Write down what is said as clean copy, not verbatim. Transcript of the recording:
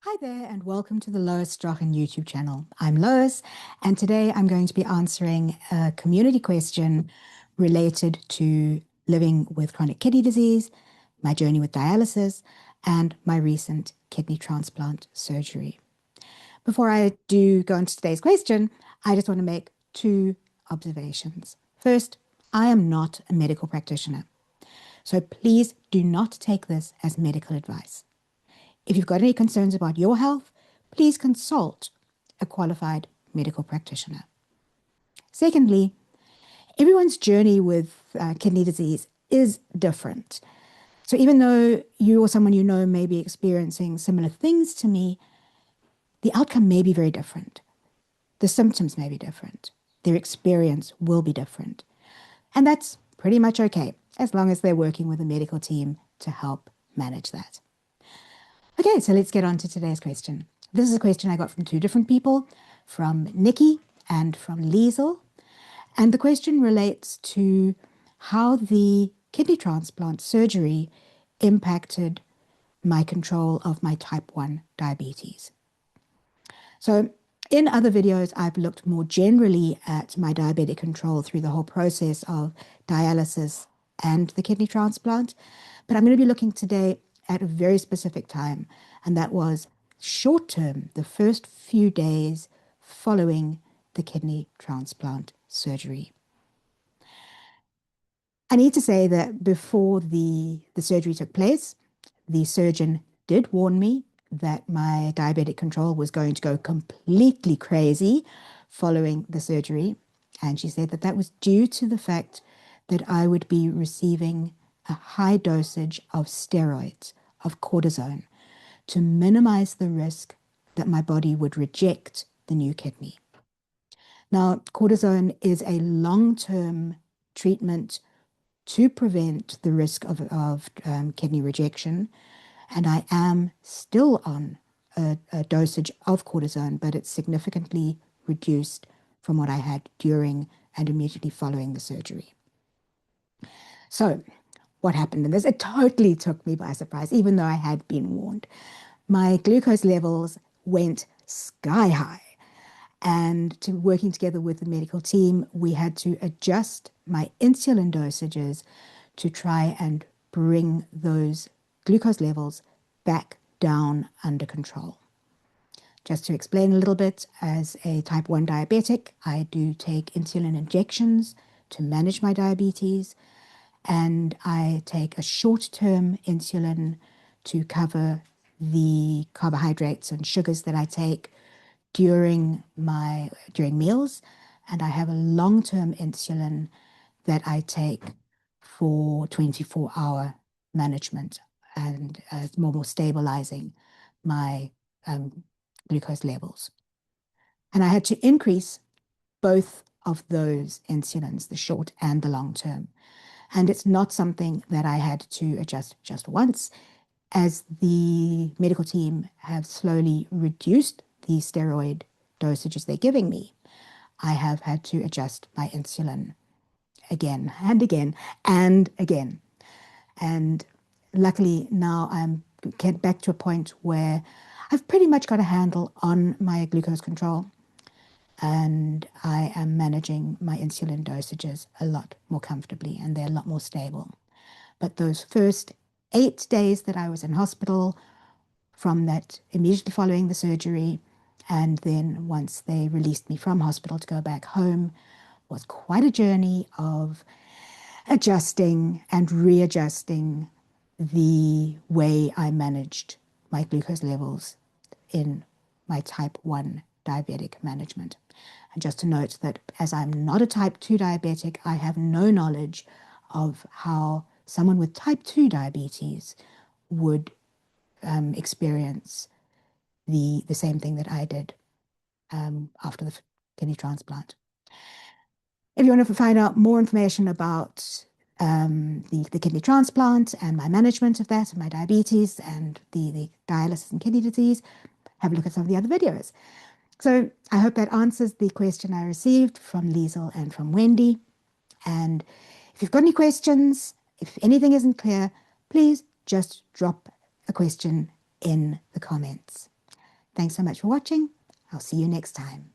Hi there, and welcome to the Lois Strachan YouTube channel. I'm Lois, and today I'm going to be answering a community question related to living with chronic kidney disease, my journey with dialysis, and my recent kidney transplant surgery. Before I do go into today's question, I just want to make two observations. First, I am not a medical practitioner, so please do not take this as medical advice. If you've got any concerns about your health, please consult a qualified medical practitioner. Secondly, everyone's journey with kidney disease is different. So even though you or someone you know may be experiencing similar things to me, the outcome may be very different. The symptoms may be different. Their experience will be different. And that's pretty much okay, as long as they're working with a medical team to help manage that. Okay, so let's get on to today's question. This is a question I got from two different people, from Nikki and from Lizl. And the question relates to how the kidney transplant surgery impacted my control of my type 1 diabetes. So in other videos, I've looked more generally at my diabetic control through the whole process of dialysis and the kidney transplant. But I'm going to be looking today at a very specific time, and that was short term, the first few days following the kidney transplant surgery. I need to say that before the surgery took place, the surgeon did warn me that my diabetic control was going to go completely crazy following the surgery. And she said that that was due to the fact that I would be receiving a high dosage of steroids, of cortisone, to minimize the risk that my body would reject the new kidney. Now, cortisone is a long-term treatment to prevent the risk of kidney rejection. And I am still on a dosage of cortisone, but it's significantly reduced from what I had during and immediately following the surgery. So what happened in this? It totally took me by surprise, even though I had been warned. My glucose levels went sky high. And working together with the medical team, we had to adjust my insulin dosages to try and bring those glucose levels back down under control. Just to explain a little bit, as a type 1 diabetic, I do take insulin injections to manage my diabetes, and I take a short-term insulin to cover the carbohydrates and sugars that I take during meals, and I have a long-term insulin that I take for 24-hour management and more stabilizing my glucose levels. And I had to increase both of those insulins, the short and the long term. And it's not something that I had to adjust just once. As the medical team have slowly reduced the steroid dosages they're giving me, I have had to adjust my insulin again and again and again. And luckily now I'm get back to a point where I've pretty much got a handle on my glucose control, and I am managing my insulin dosages a lot more comfortably, and they're a lot more stable. But those first 8 days that I was in hospital, from that immediately following the surgery, and then once they released me from hospital to go back home, was quite a journey of adjusting and readjusting the way I managed my glucose levels in my type 1 diabetic management. And just to note that as I'm not a type 2 diabetic, I have no knowledge of how someone with type 2 diabetes would experience the same thing that I did after the kidney transplant. If you want to find out more information about the kidney transplant and my management of that, and my diabetes and the dialysis and kidney disease, have a look at some of the other videos. So I hope that answers the question I received from Lizl and from Wendy. And if you've got any questions, if anything isn't clear, please just drop a question in the comments. Thanks so much for watching. I'll see you next time.